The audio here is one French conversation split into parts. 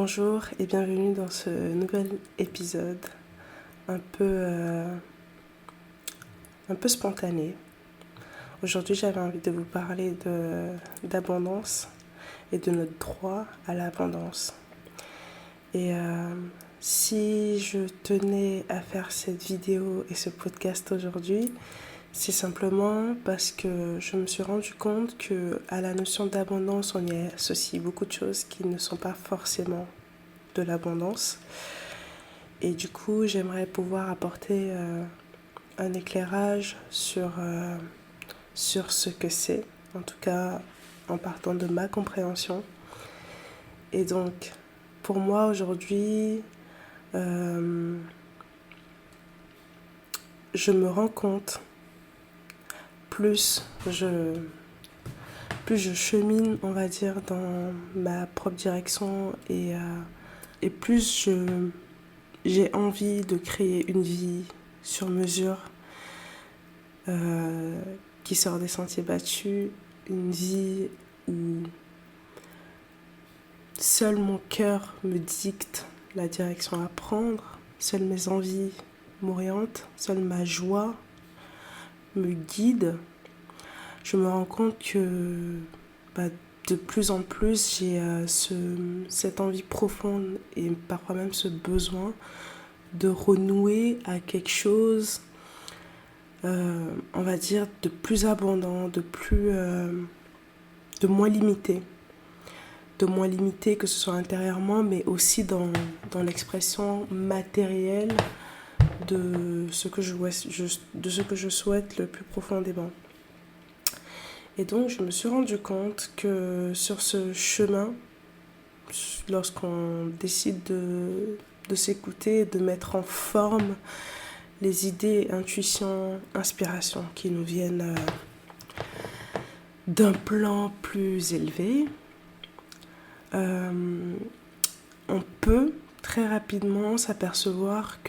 Bonjour et bienvenue dans ce nouvel épisode un peu spontané. Aujourd'hui, j'avais envie de vous parler d'abondance et de notre droit à l'abondance. Et si je tenais à faire cette vidéo et ce podcast aujourd'hui, c'est simplement parce que je me suis rendu compte qu'à la notion d'abondance, on y associe beaucoup de choses qui ne sont pas forcément de l'abondance. Et du coup, j'aimerais pouvoir apporter un éclairage sur ce que c'est, en tout cas en partant de ma compréhension. Et donc, pour moi aujourd'hui, je me rends compte, plus je chemine, on va dire, dans ma propre direction et plus j'ai envie de créer une vie sur mesure qui sort des sentiers battus, une vie où seul mon cœur me dicte la direction à prendre, seules mes envies m'orientent, seule ma joie me guide. Je me rends compte que de plus en plus j'ai cette envie profonde et parfois même ce besoin de renouer à quelque chose, on va dire, de plus abondant, de moins limité. De moins limité, que ce soit intérieurement, mais aussi dans l'expression matérielle de ce que je souhaite le plus profondément. Et donc, je me suis rendu compte que sur ce chemin, lorsqu'on décide de s'écouter, de mettre en forme les idées, intuitions, inspirations qui nous viennent d'un plan plus élevé, on peut très rapidement s'apercevoir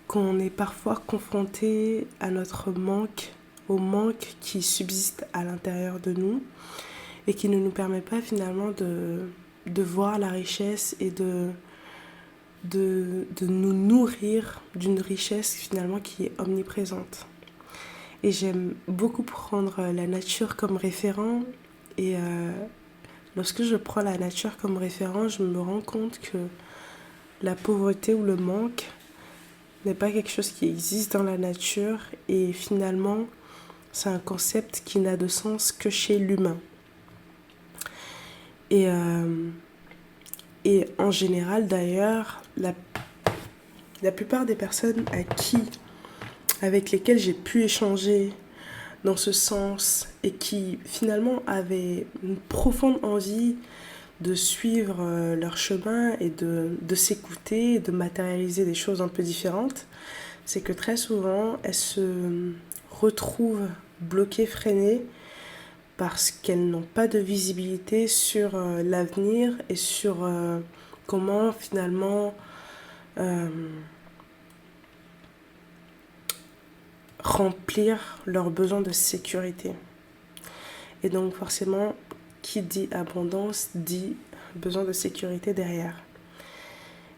qu'on est parfois confronté à notre manque, au manque qui subsiste à l'intérieur de nous et qui ne nous permet pas finalement de voir la richesse et de nous nourrir d'une richesse finalement qui est omniprésente. Et j'aime beaucoup prendre la nature comme référent et lorsque je prends la nature comme référent, je me rends compte que la pauvreté ou le manque n'est pas quelque chose qui existe dans la nature et finalement c'est un concept qui n'a de sens que chez l'humain. Et en général d'ailleurs, la plupart des personnes avec lesquelles j'ai pu échanger dans ce sens et qui finalement avaient une profonde envie de suivre leur chemin et de s'écouter, de matérialiser des choses un peu différentes, c'est que très souvent elles se retrouvent bloquées, freinées parce qu'elles n'ont pas de visibilité sur l'avenir et sur comment finalement remplir leurs besoins de sécurité. Et donc forcément, qui dit abondance dit besoin de sécurité derrière.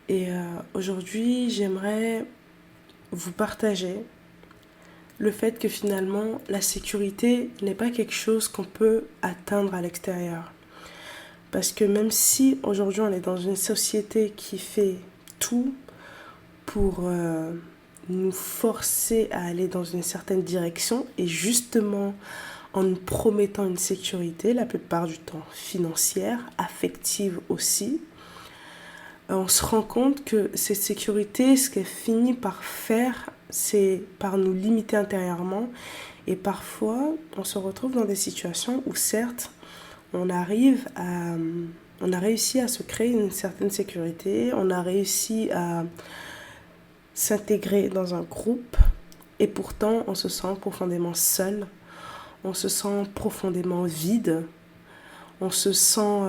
Et aujourd'hui, j'aimerais vous partager le fait que finalement, la sécurité n'est pas quelque chose qu'on peut atteindre à l'extérieur. Parce que même si aujourd'hui on est dans une société qui fait tout pour nous forcer à aller dans une certaine direction et justement en nous promettant une sécurité, la plupart du temps financière, affective aussi, on se rend compte que cette sécurité, ce qu'elle finit par faire, c'est par nous limiter intérieurement. Et parfois, on se retrouve dans des situations où certes, on a réussi à se créer une certaine sécurité, on a réussi à s'intégrer dans un groupe, et pourtant, on se sent profondément seul, on se sent profondément vide, on se sent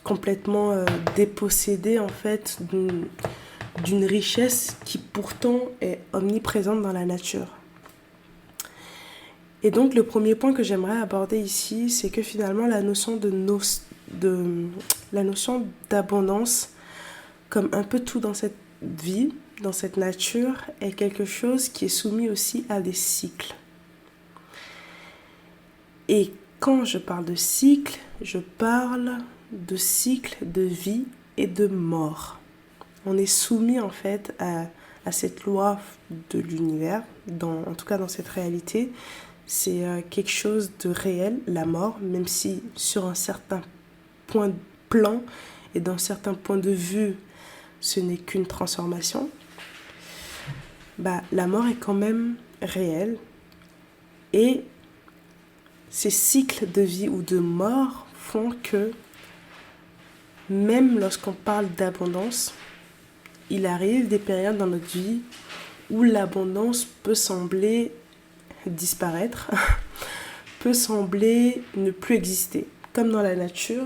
complètement dépossédé en fait d'une richesse qui pourtant est omniprésente dans la nature. Et donc le premier point que j'aimerais aborder ici, c'est que finalement la notion la notion d'abondance, comme un peu tout dans cette vie, dans cette nature, est quelque chose qui est soumis aussi à des cycles. Et quand je parle de cycle, je parle de cycle de vie et de mort. On est soumis en fait à cette loi de l'univers, en tout cas dans cette réalité. C'est quelque chose de réel, la mort, même si sur un certain plan et d'un certain point de vue, ce n'est qu'une transformation. La mort est quand même réelle. Et ces cycles de vie ou de mort font que même lorsqu'on parle d'abondance, il arrive des périodes dans notre vie où l'abondance peut sembler disparaître, peut sembler ne plus exister. Comme dans la nature,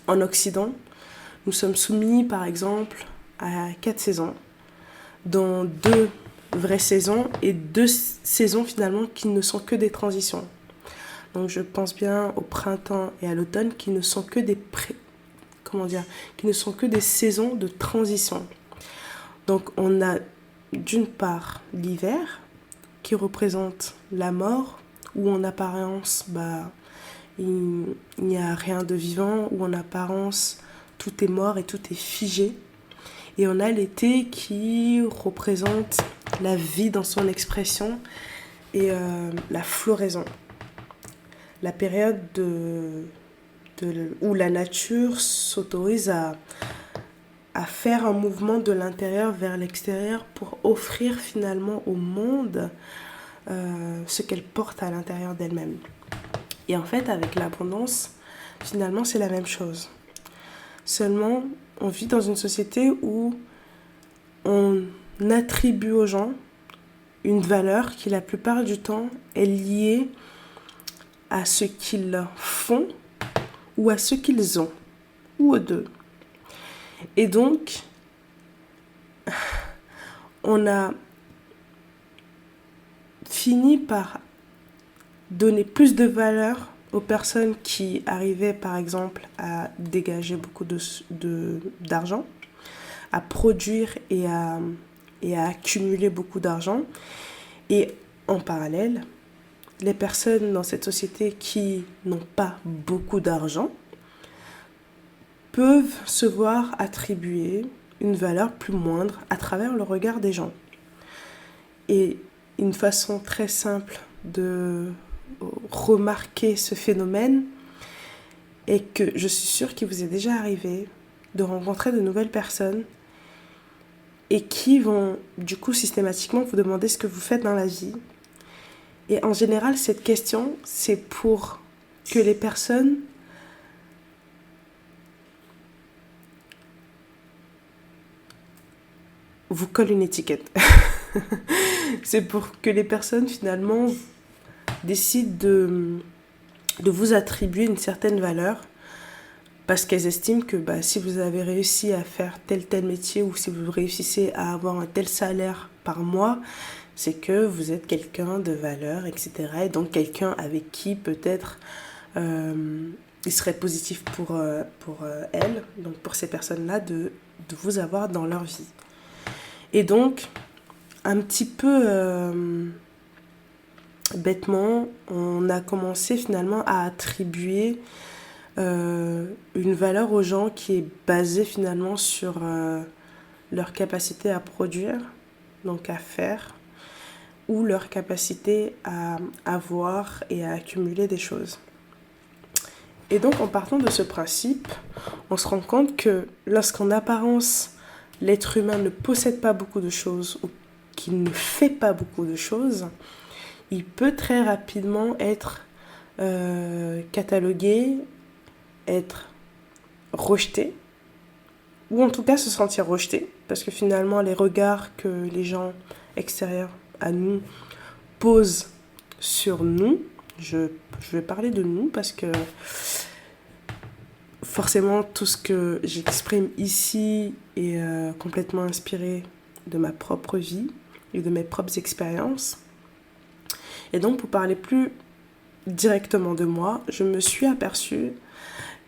en Occident, nous sommes soumis par exemple à 4 saisons, dont 2 vraies saisons et 2 saisons finalement qui ne sont que des transitions. Donc je pense bien au printemps et à l'automne qui ne sont que qui ne sont que des saisons de transition. Donc on a d'une part l'hiver qui représente la mort, où en apparence il n'y a rien de vivant, où en apparence tout est mort et tout est figé. Et on a l'été qui représente la vie dans son expression et la floraison. La période où la nature s'autorise à faire un mouvement de l'intérieur vers l'extérieur pour offrir finalement au monde ce qu'elle porte à l'intérieur d'elle-même. Et en fait, avec l'abondance, finalement, c'est la même chose. Seulement, on vit dans une société où on attribue aux gens une valeur qui, la plupart du temps, est liée à ce qu'ils font ou à ce qu'ils ont, ou aux deux. Et donc, on a fini par donner plus de valeur aux personnes qui arrivaient, par exemple, à dégager beaucoup d'argent, à produire et à accumuler beaucoup d'argent. Et en parallèle, les personnes dans cette société qui n'ont pas beaucoup d'argent peuvent se voir attribuer une valeur plus moindre à travers le regard des gens. Et une façon très simple de remarquer ce phénomène est que je suis sûre qu'il vous est déjà arrivé de rencontrer de nouvelles personnes et qui vont du coup systématiquement vous demander ce que vous faites dans la vie. Et en général, cette question, c'est pour que les personnes vous collent une étiquette. C'est pour que les personnes finalement décident de vous attribuer une certaine valeur parce qu'elles estiment que si vous avez réussi à faire tel métier ou si vous réussissez à avoir un tel salaire par mois, c'est que vous êtes quelqu'un de valeur, etc. Et donc quelqu'un avec qui peut-être il serait positif pour elles, donc pour ces personnes-là, de vous avoir dans leur vie. Et donc, un petit peu bêtement, on a commencé finalement à attribuer une valeur aux gens qui est basée finalement sur leur capacité à produire, donc à faire, ou leur capacité à avoir et à accumuler des choses. Et donc en partant de ce principe, on se rend compte que lorsqu'en apparence l'être humain ne possède pas beaucoup de choses ou qu'il ne fait pas beaucoup de choses, il peut très rapidement être catalogué, être rejeté, ou en tout cas se sentir rejeté, parce que finalement les regards que les gens extérieurs à nous posent sur nous, je vais parler de nous parce que forcément tout ce que j'exprime ici est complètement inspiré de ma propre vie et de mes propres expériences. Et donc pour parler plus directement de moi, je me suis aperçue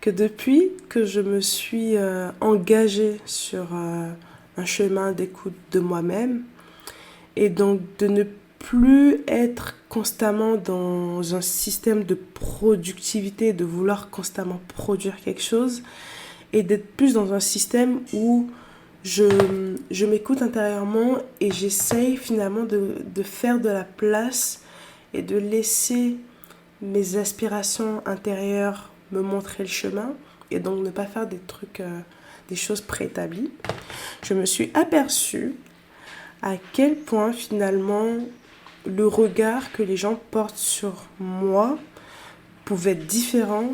que depuis que je me suis engagée sur un chemin d'écoute de moi-même, et donc de ne plus être constamment dans un système de productivité, de vouloir constamment produire quelque chose, et d'être plus dans un système où je m'écoute intérieurement et j'essaye finalement de faire de la place et de laisser mes aspirations intérieures me montrer le chemin et donc ne pas faire des trucs, des choses préétablies. Je me suis aperçue à quel point finalement le regard que les gens portent sur moi pouvait être différent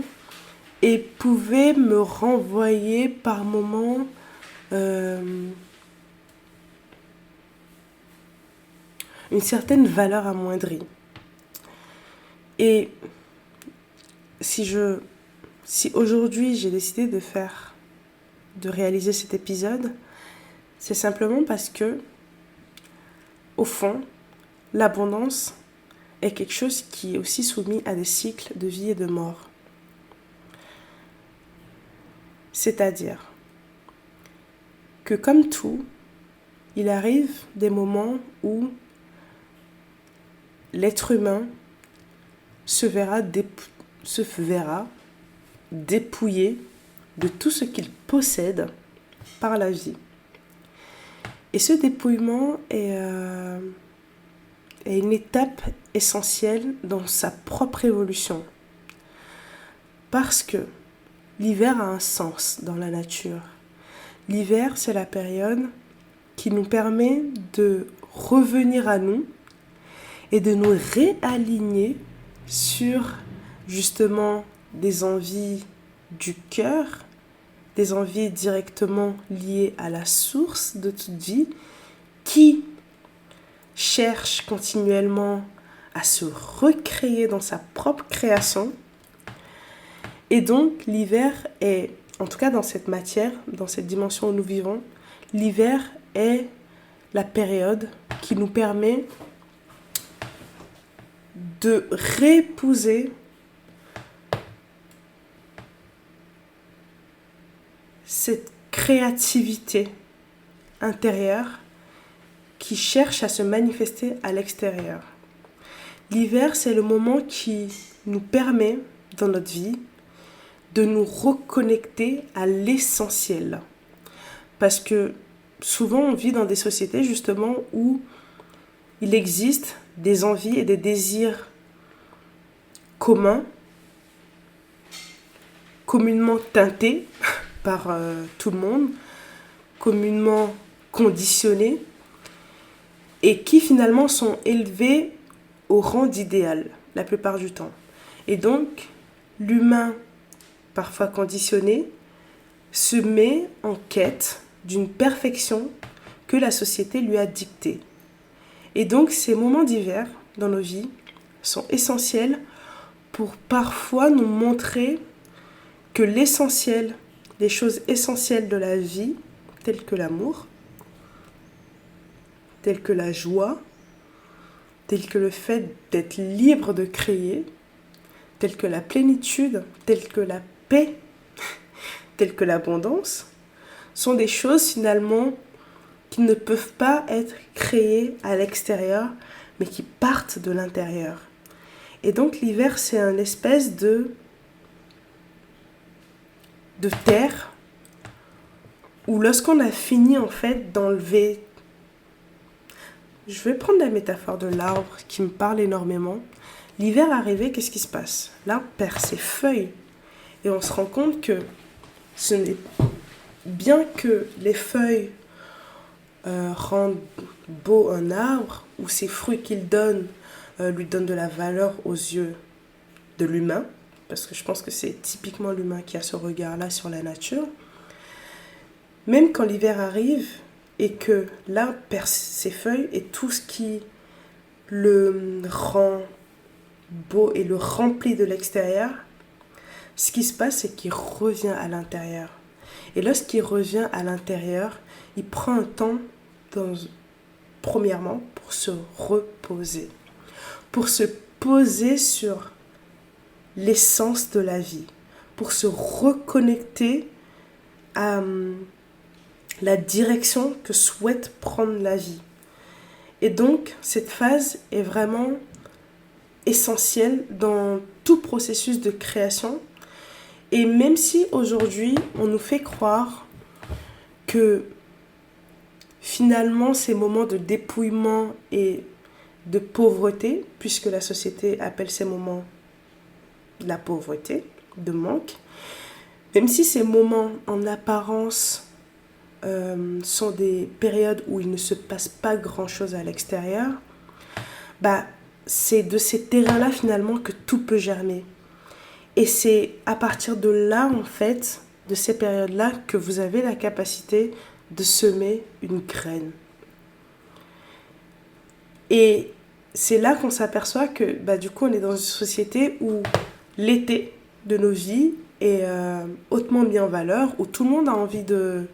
et pouvait me renvoyer par moments une certaine valeur amoindrie. Et si aujourd'hui j'ai décidé de réaliser cet épisode, c'est simplement parce que, au fond, l'abondance est quelque chose qui est aussi soumis à des cycles de vie et de mort. C'est-à-dire que comme tout, il arrive des moments où l'être humain se verra dépouillé de tout ce qu'il possède par la vie. Et ce dépouillement est une étape essentielle dans sa propre évolution. Parce que l'hiver a un sens dans la nature. L'hiver, c'est la période qui nous permet de revenir à nous et de nous réaligner sur justement des envies du cœur, des envies directement liées à la source de toute vie, qui cherche continuellement à se recréer dans sa propre création. Et donc l'hiver est, en tout cas dans cette matière, dans cette dimension où nous vivons, l'hiver est la période qui nous permet de réépouser cette créativité intérieure qui cherche à se manifester à l'extérieur. L'hiver, c'est le moment qui nous permet, dans notre vie, de nous reconnecter à l'essentiel. Parce que souvent, on vit dans des sociétés, justement, où il existe des envies et des désirs communs, communément teintés par tout le monde, communément conditionnés, et qui finalement sont élevés au rang d'idéal, la plupart du temps. Et donc, l'humain, parfois conditionné, se met en quête d'une perfection que la société lui a dictée. Et donc, ces moments d'hiver dans nos vies sont essentiels pour parfois nous montrer que l'essentiel, les choses essentielles de la vie, telles que l'amour, telles que la joie, telles que le fait d'être libre de créer, telles que la plénitude, telles que la paix, telles que l'abondance, sont des choses finalement qui ne peuvent pas être créées à l'extérieur, mais qui partent de l'intérieur. Et donc l'hiver, c'est une espèce de terre où lorsqu'on a fini en fait d'enlever, je vais prendre la métaphore de l'arbre qui me parle énormément. L'hiver arrivé, qu'est-ce qui se passe? L'arbre perd ses feuilles et on se rend compte que ce n'est bien que les feuilles rendent beau un arbre ou ces fruits qu'il donne lui donnent de la valeur aux yeux de l'humain, parce que je pense que c'est typiquement l'humain qui a ce regard-là sur la nature. Même quand l'hiver arrive et que l'arbre perd ses feuilles et tout ce qui le rend beau et le remplit de l'extérieur, ce qui se passe, c'est qu'il revient à l'intérieur. Et lorsqu'il revient à l'intérieur, il prend un temps, premièrement, pour se reposer. Pour se poser sur l'essence de la vie. pour se reconnecter à la direction que souhaite prendre la vie. Et donc, cette phase est vraiment essentielle dans tout processus de création. Et même si aujourd'hui, on nous fait croire que finalement, ces moments de dépouillement et de pauvreté, puisque la société appelle ces moments de la pauvreté, de manque, même si ces moments en apparence sont des périodes où il ne se passe pas grand-chose à l'extérieur, c'est de ces terrains-là finalement que tout peut germer. Et c'est à partir de là, en fait, de ces périodes-là, que vous avez la capacité de semer une graine. Et c'est là qu'on s'aperçoit que du coup, on est dans une société où l'été de nos vies est hautement mis en valeur, où tout le monde a envie de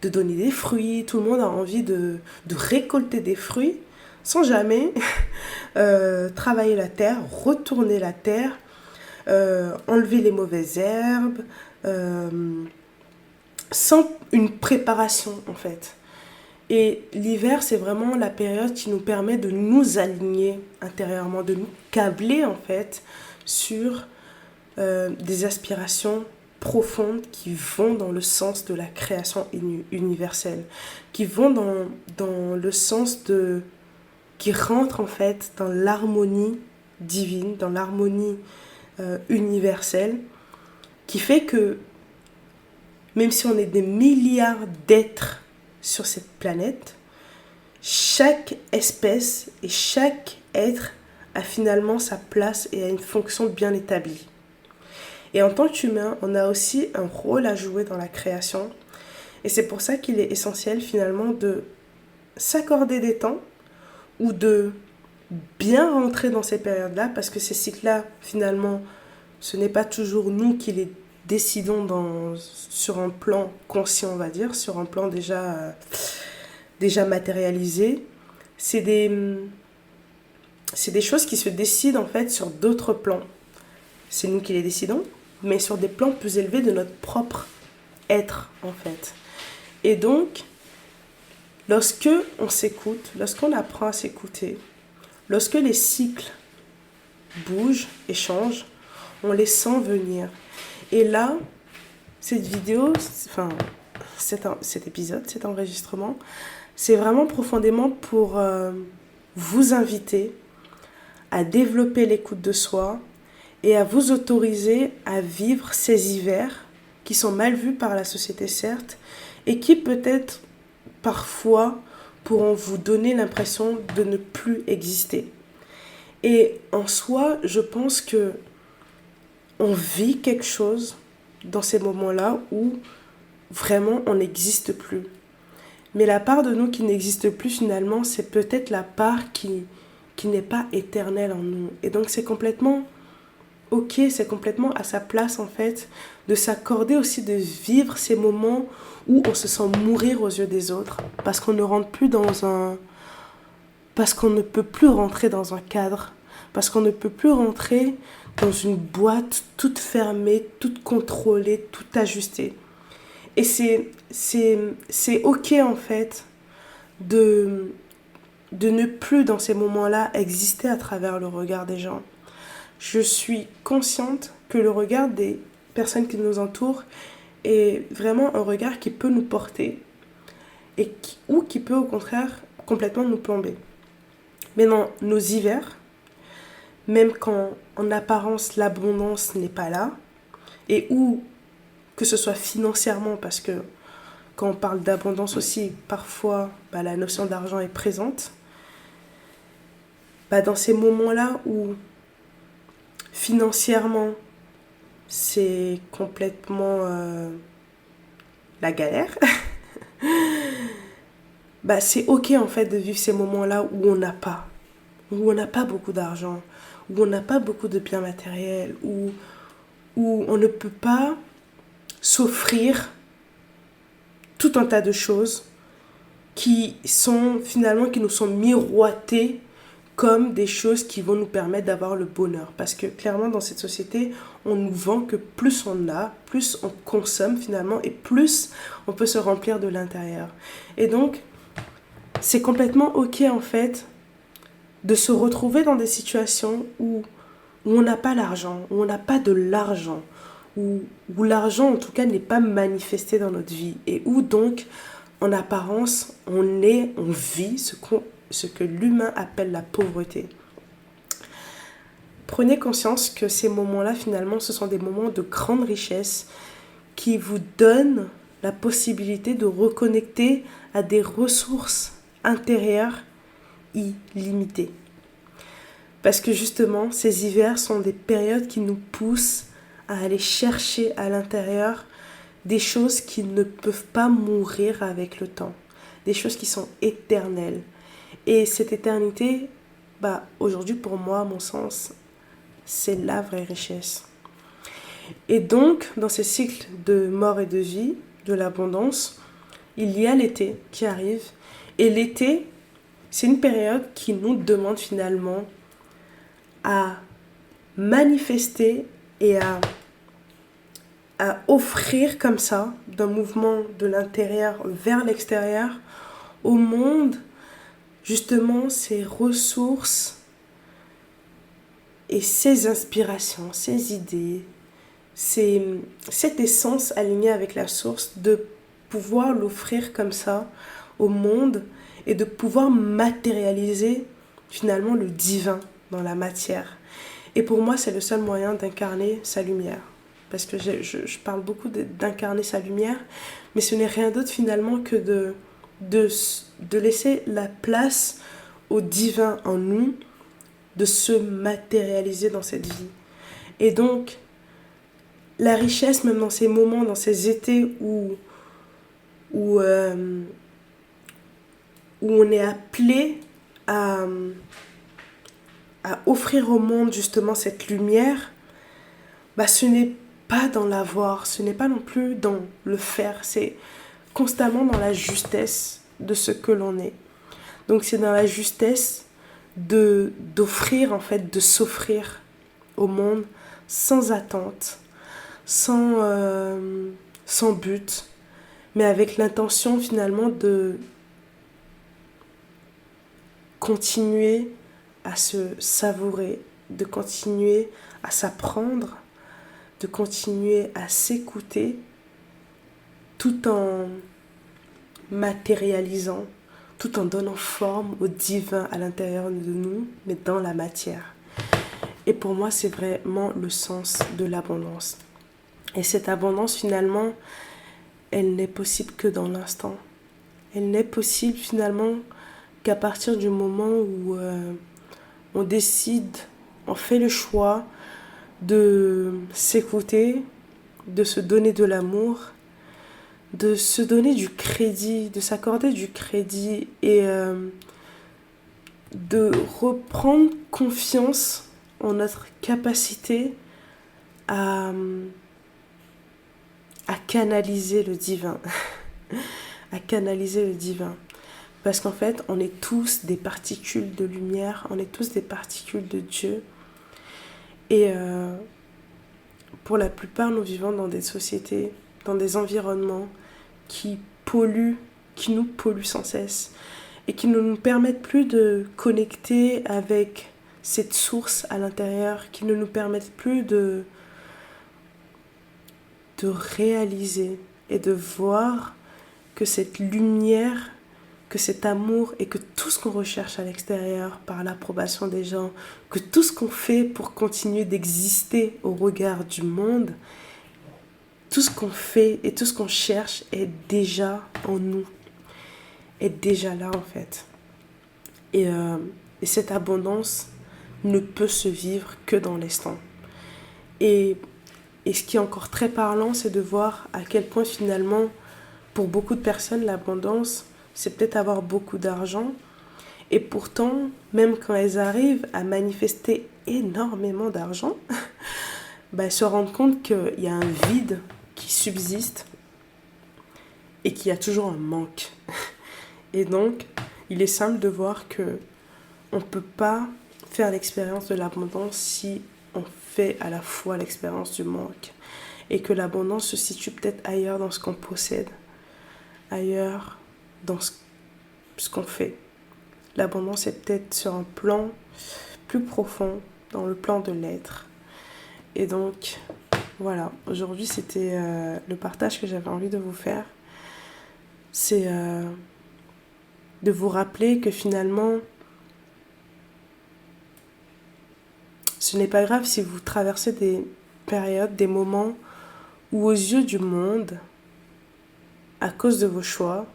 donner des fruits, tout le monde a envie de récolter des fruits, sans jamais travailler la terre, retourner la terre, enlever les mauvaises herbes, sans une préparation en fait. Et l'hiver, c'est vraiment la période qui nous permet de nous aligner intérieurement, de nous câbler en fait sur des aspirations profondes qui vont dans le sens de la création universelle, qui vont dans le sens qui rentrent en fait dans l'harmonie divine, dans l'harmonie universelle, qui fait que même si on est des milliards d'êtres sur cette planète, chaque espèce et chaque être a finalement sa place et a une fonction bien établie. Et en tant qu'humain, on a aussi un rôle à jouer dans la création. Et c'est pour ça qu'il est essentiel finalement de s'accorder des temps ou de bien rentrer dans ces périodes-là, parce que ces cycles-là, finalement, ce n'est pas toujours nous qui les décidons sur un plan conscient, on va dire, sur un plan déjà matérialisé. C'est des choses qui se décident en fait sur d'autres plans. C'est nous qui les décidons, mais sur des plans plus élevés de notre propre être en fait. Et donc, lorsque on s'écoute, lorsqu'on apprend à s'écouter, lorsque les cycles bougent et changent, on les sent venir. Et là, cette vidéo, cet épisode, cet enregistrement, c'est vraiment profondément pour vous inviter à développer l'écoute de soi et à vous autoriser à vivre ces hivers qui sont mal vus par la société, certes, et qui peut-être parfois pourront vous donner l'impression de ne plus exister. Et en soi, je pense que on vit quelque chose dans ces moments-là où vraiment on n'existe plus. Mais la part de nous qui n'existe plus finalement, c'est peut-être la part qui n'est pas éternelle en nous. Et donc c'est complètement ok, c'est complètement à sa place en fait de s'accorder aussi de vivre ces moments où on se sent mourir aux yeux des autres parce qu'on ne rentre plus parce qu'on ne peut plus rentrer dans un cadre, parce qu'on ne peut plus rentrer dans une boîte toute fermée, toute contrôlée, toute ajustée. Et c'est ok en fait de ne plus dans ces moments-là exister à travers le regard des gens. Je suis consciente que le regard des personnes qui nous entourent est vraiment un regard qui peut nous porter ou qui peut au contraire complètement nous plomber. Mais dans nos hivers, même quand en apparence l'abondance n'est pas là, et où que ce soit financièrement, parce que quand on parle d'abondance aussi, parfois la notion d'argent est présente, dans ces moments-là où financièrement c'est complètement la galère, c'est ok en fait de vivre ces moments-là où on n'a pas beaucoup d'argent, où on n'a pas beaucoup de biens matériels, où on ne peut pas s'offrir tout un tas de choses qui nous sont miroitées comme des choses qui vont nous permettre d'avoir le bonheur. Parce que clairement, dans cette société, on nous vend que plus on a, plus on consomme finalement, et plus on peut se remplir de l'intérieur. Et donc, c'est complètement ok en fait de se retrouver dans des situations où on n'a pas l'argent, où on n'a pas de l'argent, où l'argent en tout cas n'est pas manifesté dans notre vie, et où donc en apparence on vit ce que l'humain appelle la pauvreté. Prenez conscience que ces moments-là finalement ce sont des moments de grande richesse qui vous donnent la possibilité de reconnecter à des ressources intérieures illimitées. Parce que justement, ces hivers sont des périodes qui nous poussent à aller chercher à l'intérieur des choses qui ne peuvent pas mourir avec le temps. Des choses qui sont éternelles. Et cette éternité, aujourd'hui pour moi, à mon sens, c'est la vraie richesse. Et donc, dans ces cycles de mort et de vie, de l'abondance, il y a l'été qui arrive. Et l'été, c'est une période qui nous demande finalement à manifester et à offrir comme ça, d'un mouvement de l'intérieur vers l'extérieur, au monde, justement, ces ressources et ces inspirations, ces idées, cette essence alignée avec la source, de pouvoir l'offrir comme ça au monde et de pouvoir matérialiser finalement le divin dans la matière. Et pour moi, c'est le seul moyen d'incarner sa lumière. Parce que je parle beaucoup d'incarner sa lumière, mais ce n'est rien d'autre finalement que de laisser la place au divin en nous, de se matérialiser dans cette vie. Et donc, la richesse, même dans ces moments, dans ces étés où on est appelé à offrir au monde justement cette lumière, ce n'est pas dans l'avoir, ce n'est pas non plus dans le faire, c'est constamment dans la justesse de ce que l'on est. Donc c'est dans la justesse d'offrir en fait, de s'offrir au monde sans attente, sans but, mais avec l'intention finalement de continuer à se savourer, de continuer à s'apprendre, de continuer à s'écouter, tout en matérialisant, tout en donnant forme au divin à l'intérieur de nous, mais dans la matière. Et pour moi, c'est vraiment le sens de l'abondance. Et cette abondance, finalement, elle n'est possible que dans l'instant. Elle n'est possible, finalement, qu'à partir du moment où on décide, on fait le choix de s'écouter, de se donner de l'amour, de se donner du crédit, de s'accorder du crédit et de reprendre confiance en notre capacité à canaliser le divin. À canaliser le divin. Parce qu'en fait, on est tous des particules de lumière, on est tous des particules de Dieu. Et pour la plupart, nous vivons dans des sociétés, dans des environnements qui nous polluent sans cesse et qui ne nous permettent plus de connecter avec cette source à l'intérieur, qui ne nous permettent plus de réaliser et de voir que cette lumière, que cet amour et que tout ce qu'on recherche à l'extérieur par l'approbation des gens, que tout ce qu'on fait pour continuer d'exister au regard du monde, tout ce qu'on fait et tout ce qu'on cherche est déjà en nous, est déjà là en fait. Et cette abondance ne peut se vivre que dans l'instant. Et ce qui est encore très parlant, c'est de voir à quel point finalement, pour beaucoup de personnes, l'abondance, c'est peut-être avoir beaucoup d'argent. Et pourtant, même quand elles arrivent à manifester énormément d'argent, elles se rendent compte qu'il y a un vide qui subsiste et qu'il y a toujours un manque. Et donc, il est simple de voir que on ne peut pas faire l'expérience de l'abondance si on fait à la fois l'expérience du manque. Et que l'abondance se situe peut-être ailleurs dans ce qu'on possède, ailleurs dans ce qu'on fait. L'abondance est peut-être sur un plan plus profond, dans le plan de l'être. Et donc, voilà, aujourd'hui c'était le partage que j'avais envie de vous faire. C'est de vous rappeler que finalement, ce n'est pas grave si vous traversez des périodes, des moments où aux yeux du monde, à cause de vos choix,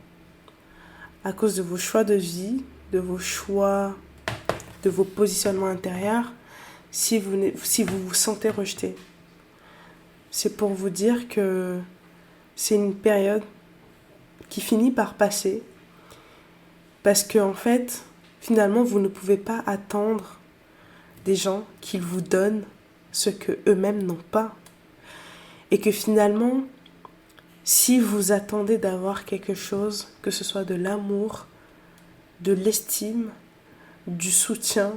à cause de vos choix de vie, de vos choix, de vos positionnements intérieurs, si vous vous sentez rejeté. C'est pour vous dire que c'est une période qui finit par passer parce que en fait, finalement, vous ne pouvez pas attendre des gens qu'ils vous donnent ce que eux-mêmes n'ont pas. Et que finalement, si vous attendez d'avoir quelque chose, que ce soit de l'amour, de l'estime, du soutien,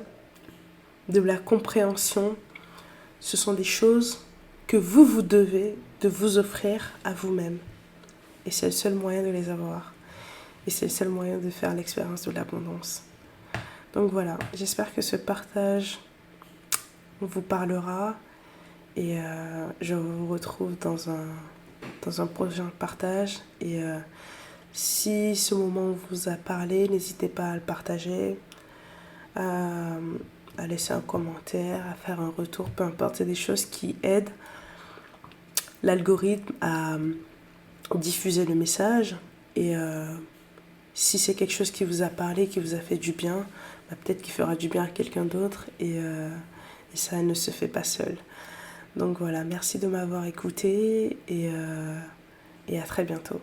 de la compréhension, ce sont des choses que vous devez de vous offrir à vous-même. Et c'est le seul moyen de les avoir. Et c'est le seul moyen de faire l'expérience de l'abondance. Donc voilà, j'espère que ce partage vous parlera. Et je vous retrouve dans un prochain partage. Et si ce moment vous a parlé, n'hésitez pas à le partager, à laisser un commentaire, à faire un retour, peu importe, c'est des choses qui aident l'algorithme à diffuser le message. Et si c'est quelque chose qui vous a parlé, qui vous a fait du bien, peut-être qu'il fera du bien à quelqu'un d'autre. Et ça ne se fait pas seul. Donc voilà, merci de m'avoir écouté et à très bientôt.